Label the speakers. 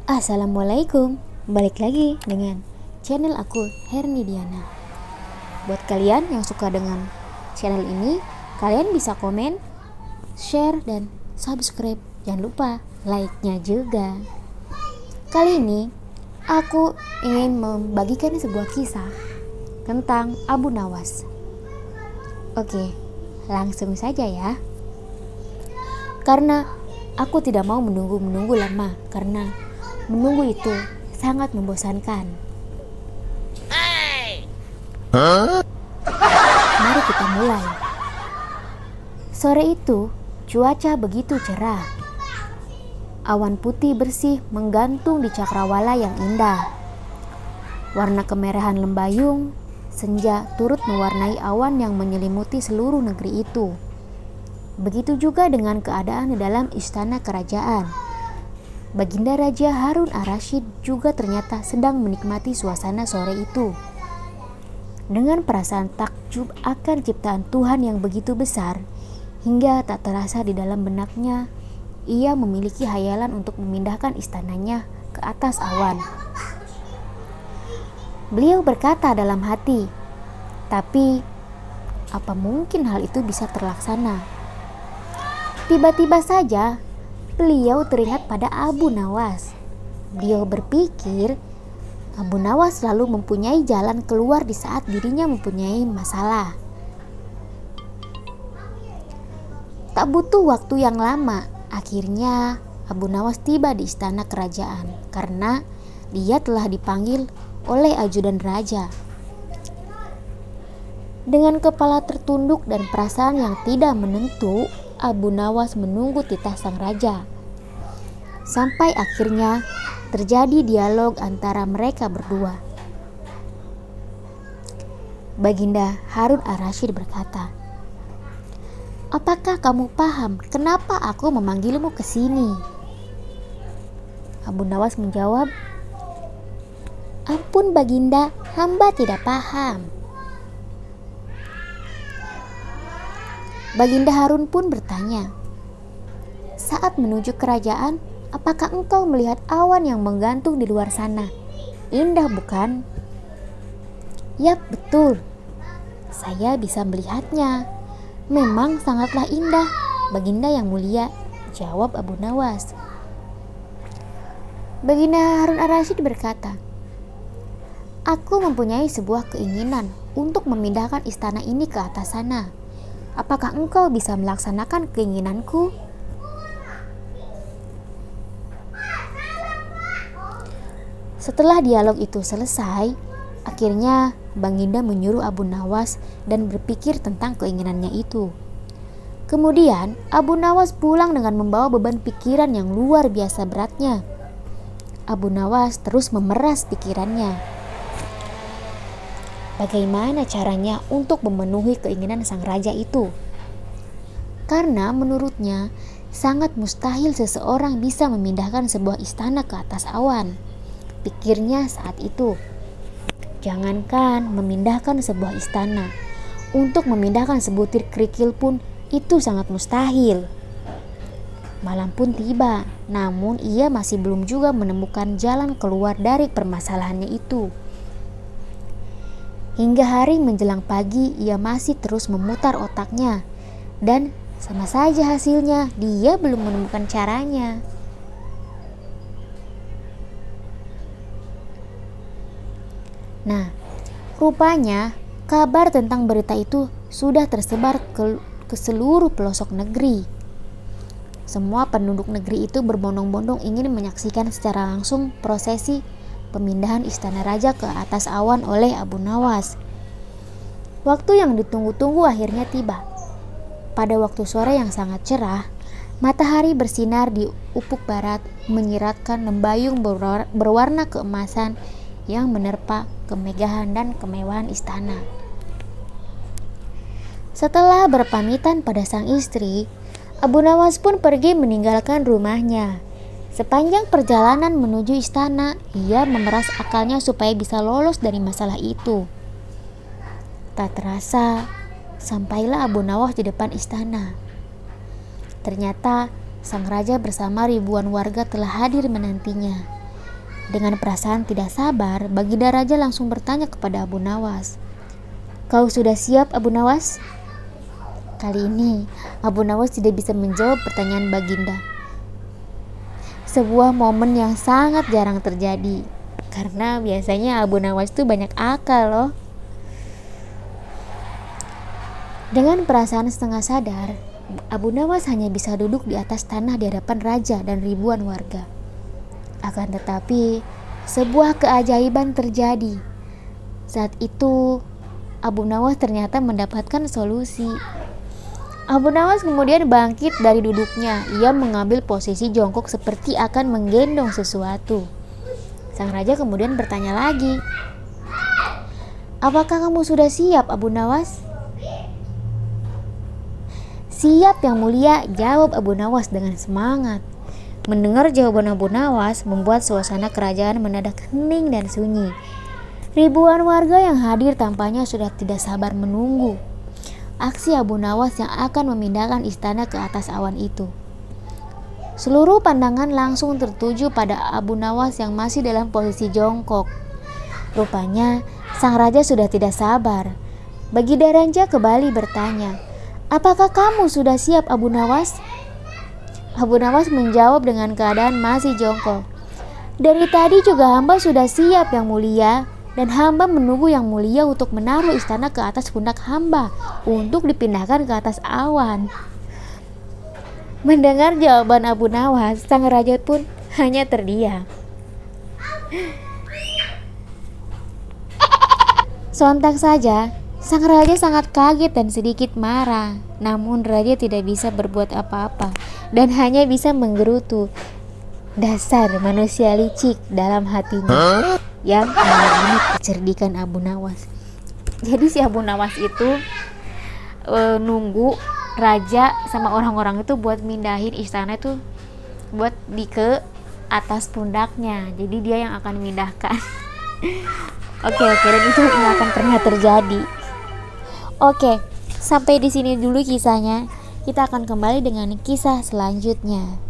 Speaker 1: Assalamualaikum, balik lagi dengan channel aku Herni Diana. Buat kalian yang suka dengan channel ini, kalian bisa komen, share, dan subscribe. Jangan lupa like-nya juga. Kali ini aku ingin membagikan sebuah kisah tentang Abu Nawas. Oke, langsung saja ya. Karena aku tidak mau menunggu lama, karena menunggu itu sangat membosankan. Mari kita mulai. Sore itu cuaca begitu cerah. Awan putih bersih menggantung di cakrawala yang indah. Warna kemerahan lembayung senja turut mewarnai awan yang menyelimuti seluruh negeri itu. Begitu juga dengan keadaan di dalam istana kerajaan. Baginda Raja Harun Ar-Rasyid juga ternyata sedang menikmati suasana sore itu. Dengan perasaan takjub akan ciptaan Tuhan yang begitu besar, hingga tak terasa di dalam benaknya, ia memiliki hayalan untuk memindahkan istananya ke atas awan. Beliau berkata dalam hati, tapi apa mungkin hal itu bisa terlaksana? Tiba-tiba saja beliau teringat pada Abu Nawas. Beliau berpikir Abu Nawas selalu mempunyai jalan keluar di saat dirinya mempunyai masalah. Tak butuh waktu yang lama, akhirnya Abu Nawas tiba di istana kerajaan karena dia telah dipanggil oleh ajudan raja. Dengan kepala tertunduk dan perasaan yang tidak menentu, Abu Nawas menunggu titah sang raja. Sampai akhirnya terjadi dialog antara mereka berdua. Baginda Harun Ar-Rasyid berkata, "Apakah kamu paham kenapa aku memanggilmu ke sini?" Abu Nawas menjawab, "Ampun Baginda, hamba tidak paham." Baginda Harun pun bertanya, "Saat menuju kerajaan, apakah engkau melihat awan yang menggantung di luar sana? Indah bukan?" "Yap, betul. Saya bisa melihatnya. Memang sangatlah indah, Baginda yang mulia," jawab Abu Nawas. Baginda Harun Ar-Rasyid berkata, "Aku mempunyai sebuah keinginan untuk memindahkan istana ini ke atas sana. Apakah engkau bisa melaksanakan keinginanku?" Setelah dialog itu selesai, akhirnya Baginda menyuruh Abu Nawas dan berpikir tentang keinginannya itu. Kemudian Abu Nawas pulang dengan membawa beban pikiran yang luar biasa beratnya. Abu Nawas terus memeras pikirannya. Bagaimana caranya untuk memenuhi keinginan sang raja itu? Karena menurutnya sangat mustahil seseorang bisa memindahkan sebuah istana ke atas awan. Pikirnya saat itu, jangankan memindahkan sebuah istana, untuk memindahkan sebutir kerikil pun itu sangat mustahil. Malam pun tiba, namun ia masih belum juga menemukan jalan keluar dari permasalahannya itu. Hingga hari menjelang pagi, ia masih terus memutar otaknya, dan sama saja hasilnya, dia belum menemukan caranya. Nah, rupanya kabar tentang berita itu sudah tersebar ke seluruh pelosok negeri. Semua penduduk negeri itu berbondong-bondong ingin menyaksikan secara langsung prosesi pemindahan istana raja ke atas awan oleh Abu Nawas. Waktu yang ditunggu-tunggu akhirnya tiba. Pada waktu sore yang sangat cerah, matahari bersinar di ufuk barat menyiratkan lembayung berwarna keemasan yang menerpa kemegahan dan kemewahan istana. Setelah berpamitan pada sang istri, Abu Nawas pun pergi meninggalkan rumahnya. Sepanjang perjalanan menuju istana, ia memeras akalnya supaya bisa lolos dari masalah itu. Tak terasa, sampailah Abu Nawas di depan istana. Ternyata sang raja bersama ribuan warga telah hadir menantinya. Dengan perasaan tidak sabar, Baginda Raja langsung bertanya kepada Abu Nawas. "Kau sudah siap, Abu Nawas?" Kali ini, Abu Nawas tidak bisa menjawab pertanyaan Baginda. Sebuah momen yang sangat jarang terjadi, karena biasanya Abu Nawas itu banyak akal loh. Dengan perasaan setengah sadar, Abu Nawas hanya bisa duduk di atas tanah di hadapan raja dan ribuan warga. Akan tetapi, sebuah keajaiban terjadi. Saat itu, Abu Nawas ternyata mendapatkan solusi. Abu Nawas kemudian bangkit dari duduknya. Ia mengambil posisi jongkok seperti akan menggendong sesuatu. Sang raja kemudian bertanya lagi, "Apakah kamu sudah siap, Abu Nawas?" "Siap, Yang Mulia," jawab Abu Nawas dengan semangat. Mendengar jawaban Abu Nawas membuat suasana kerajaan mendadak hening dan sunyi. Ribuan warga yang hadir tampaknya sudah tidak sabar menunggu aksi Abu Nawas yang akan memindahkan istana ke atas awan itu. Seluruh pandangan langsung tertuju pada Abu Nawas yang masih dalam posisi jongkok. Rupanya sang raja sudah tidak sabar. Baginda Raja kembali bertanya, "Apakah kamu sudah siap, Abu Nawas?" Abu Nawas menjawab dengan keadaan masih jongkok. "Dari tadi juga hamba sudah siap, Yang Mulia, dan hamba menunggu Yang Mulia untuk menaruh istana ke atas pundak hamba untuk dipindahkan ke atas awan." Mendengar jawaban Abu Nawas, sang raja pun hanya terdiam. Sontak saja, sang raja sangat kaget dan sedikit marah. Namun raja tidak bisa berbuat apa-apa dan hanya bisa menggerutu. Dasar manusia licik dalam hatinya yang mengamini kecerdikan Abu Nawas. Jadi si Abu Nawas itu nunggu raja sama orang-orang itu buat mindahin istana itu buat ke atas pundaknya. Jadi dia yang akan memindahkan. Oke, dan itu nggak akan pernah terjadi. Oke, sampai di sini dulu kisahnya. Kita akan kembali dengan kisah selanjutnya.